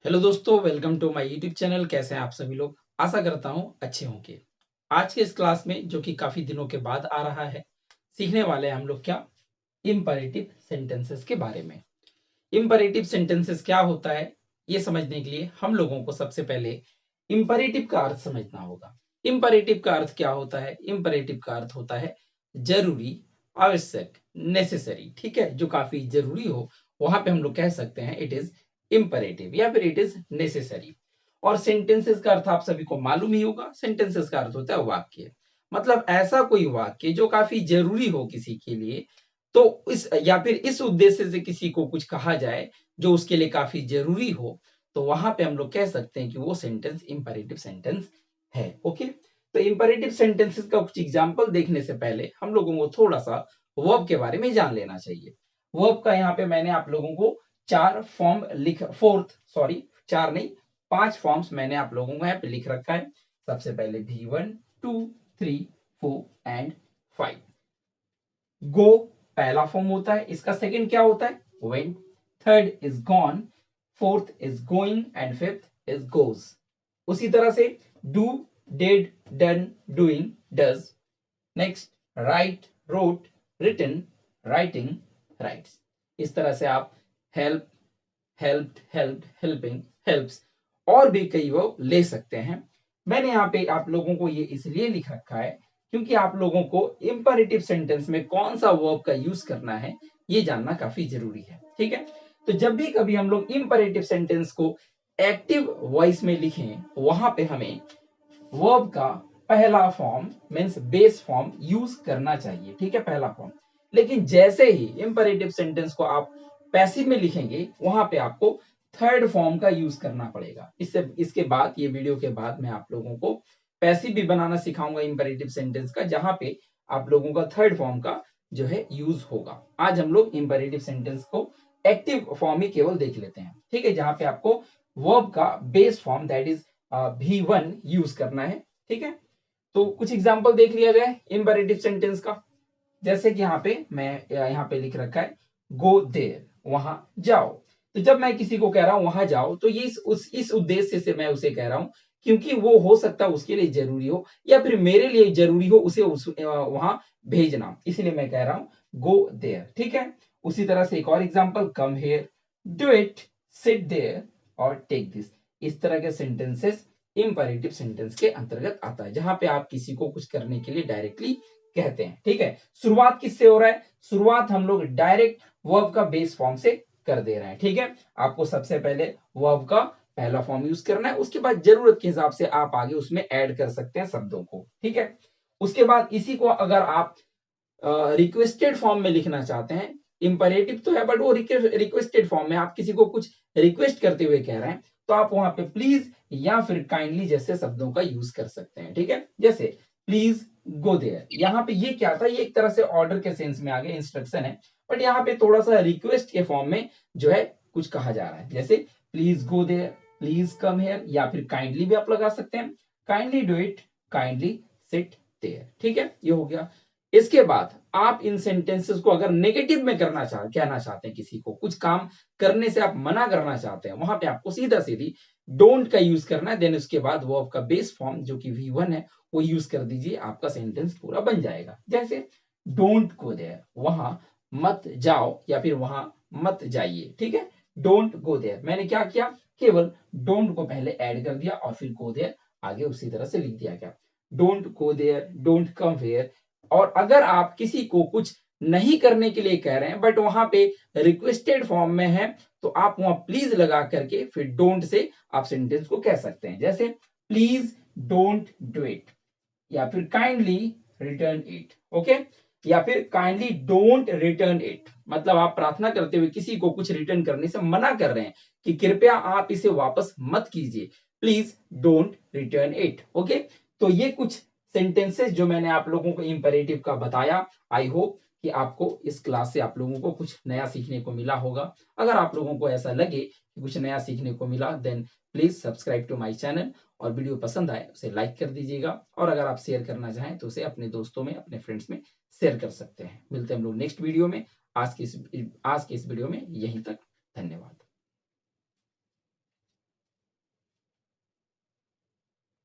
Hello दोस्तों, welcome to my YouTube channel. कैसे हैं आप सभी लोग? आशा करता हूं अच्छे होंगे। आज के इस क्लास में जो कि काफी दिनों के बाद आ रहा है, सीखने वाले हैं हम लोग क्या, इंपरेटिव सेंटेंसेस के बारे में। इंपरेटिव सेंटेंसेस क्या होता है, ये समझने के लिए हम लोगों को सबसे पहले इंपरेटिव का अर्थ समझना होगा। इंपरेटिव का अर्थ क्या होता है? इंपरेटिव का अर्थ होता है जरूरी, आवश्यक, नेसेसरी। ठीक है, जो काफी जरूरी हो वहां पे हम लोग कह सकते हैं इट इज इंपरेटिव या फिर इट इज नेसेसरी। और सेंटेंसेस का अर्थ आप सभी को मालूम ही होगा। सेंटेंसेस का अर्थ होता है वाक्य, मतलब ऐसा कोई वाक्य जो काफी जरूरी हो किसी के लिए, तो इस या फिर इस उद्देश्य से किसी को कुछ कहा जाए जो उसके लिए काफी जरूरी हो, तो वहां पे हम लोग कह सकते हैं कि वो सेंटेंस इंपरेटिव सेंटेंस है। ओके, तो इंपरेटिव सेंटेंसेस का कुछ एग्जांपल देखने से पहले हम लोगों को थोड़ा सा वर्ब के बारे में जान लेना चाहिए। वर्ब का यहाँ पे मैंने आप लोगों को चार फॉर्म लिख फोर्थ सॉरी चार नहीं, 5 फॉर्म्स मैंने आप लोगों को यहाँ पे लिख रखा है। सबसे पहले V1, 2, 3, 4 एंड 5। गो पहला फॉर्म होता है, इसका सेकंड क्या होता है? Went. Third is gone, fourth is going and fifth is goes. उसी तरह से do, did, done, doing, does. Next write, wrote, written, writing, writes. इस तरह से आप help, helped, helped, helping, helps और भी कई वर्ब ले सकते हैं। मैंने यहाँ पे आप लोगों को ये इसलिए लिख रखा है क्योंकि आप लोगों को इंपरेटिव सेंटेंस में कौन सा वर्ब का यूज करना है ये जानना काफी जरूरी है। ठीक है, तो जब भी कभी हम लोग इंपरेटिव सेंटेंस को एक्टिव वॉइस में लिखें, वहां पे हमें वर्ब का पहला form means base form use करना चाहिए। ठीक है, पहला फॉर्म। लेकिन जैसे ही इंपरेटिव सेंटेंस को आप पैसिव में लिखेंगे, वहां पे आपको थर्ड फॉर्म का यूज करना पड़ेगा। इसके बाद ये वीडियो के बाद मैं आप लोगों को पैसिव भी बनाना सिखाऊंगा इंपरेटिव सेंटेंस का, जहां पे आप लोगों का थर्ड फॉर्म का जो है यूज होगा। आज हम लोग इंपरेटिव सेंटेंस को एक्टिव फॉर्म ही केवल देख लेते हैं। ठीक है, जहां पे आपको वर्ब का base form that is V1 use करना है। ठीक है, तो कुछ एग्जांपल देख लिया जाए इंपरेटिव सेंटेंस का। जैसे कि यहाँ पे मैं यहाँ पे लिख रखा है गो देयर, वहां जाओ। तो जब मैं किसी को कह रहा हूं वहां जाओ, तो ये इस उद्देश्य से मैं उसे कह रहा हूं क्योंकि वो हो सकता है उसके लिए जरूरी हो या फिर मेरे लिए जरूरी हो उसे वहां भेजना, इसलिए मैं कह रहा हूं गो देयर। ठीक है, उसी तरह से एक और example, come here, do it, sit there और टेक दिस। इस तरह के सेंटेंसेस इंपरेटिव सेंटेंस के अंतर्गत आता है, जहां पे आप किसी को कुछ करने के लिए डायरेक्टली कहते हैं। ठीक है, शुरुआत किससे हो रहा है? शुरुआत हम लोग डायरेक्ट वर्ब का बेस फॉर्म से कर दे रहे हैं। ठीक है, आपको सबसे पहले वर्ब का पहला फॉर्म यूज करना है, उसके बाद जरूरत के हिसाब से आप आगे उसमें ऐड कर सकते हैं शब्दों को। ठीक है, उसके बाद इसी को अगर आप रिक्वेस्टेड फॉर्म में लिखना चाहते हैं, इंपरेटिव तो है बट वो रिक्वेस्टेड फॉर्म में आप किसी को कुछ रिक्वेस्ट करते हुए कह रहे हैं, तो आप वहां पे प्लीज या फिर काइंडली जैसे शब्दों का यूज कर सकते हैं। ठीक है, जैसे प्लीज गो देयर, यहाँ पे ये क्या था, ये एक तरह से ऑर्डर के सेंस में आ गया, इंस्ट्रक्शन है, बट यहाँ पे थोड़ा सा रिक्वेस्ट के फॉर्म में जो है कुछ कहा जा रहा है। जैसे please go there, please come here, या फिर काइंडली भी आप लगा सकते हैं, kindly do it, kindly sit there. ठीक है, ये हो गया। इसके बाद आप इन सेंटेंसेस को अगर नेगेटिव में कहना चाहते हैं, किसी को कुछ काम करने से आप मना करना चाहते हैं, वहां पे आपको सीधा सीधी डोंट का यूज करना है। देन उसके बाद वो आपका बेस फॉर्म जो कि V1 है वो यूज कर दीजिए, आपका सेंटेंस पूरा बन जाएगा। जैसे डोंट गो देयर, वहां मत जाओ या फिर वहां मत जाइए। ठीक है, डोंट गो देयर, मैंने क्या किया, केवल डोंट को पहले ऐड कर दिया और फिर गो देयर आगे उसी तरह से लिख दिया गया। Don't go there, don't come here. और अगर आप किसी को कुछ नहीं करने के लिए कह रहे हैं बट वहां पे रिक्वेस्टेड फॉर्म में है, तो आप वहां प्लीज लगा करके फिर डोंट से आप सेंटेंस को कह सकते हैं। जैसे प्लीज डोंट डू इट, या फिर काइंडली रिटर्न इट। ओके, या फिर काइंडली डोंट रिटर्न इट, मतलब आप प्रार्थना करते हुए किसी को कुछ रिटर्न करने से मना कर रहे हैं कि कृपया आप इसे वापस मत कीजिए, please don't return it. Okay, तो ये कुछ सेंटेंसेस जो मैंने आप लोगों को इंपरेटिव का बताया। आई होप कि आपको इस क्लास से आप लोगों को कुछ नया सीखने को मिला होगा। अगर आप लोगों को ऐसा लगे कि कुछ नया सीखने को मिला, then please subscribe to my channel, और वीडियो पसंद आए उसे लाइक कर दीजिएगा, और अगर आप शेयर करना चाहें तो उसे अपने दोस्तों में, अपने फ्रेंड्स में शेयर कर सकते हैं। मिलते हैं हम लोग नेक्स्ट वीडियो में। आज की इस वीडियो में यहीं तक। धन्यवाद।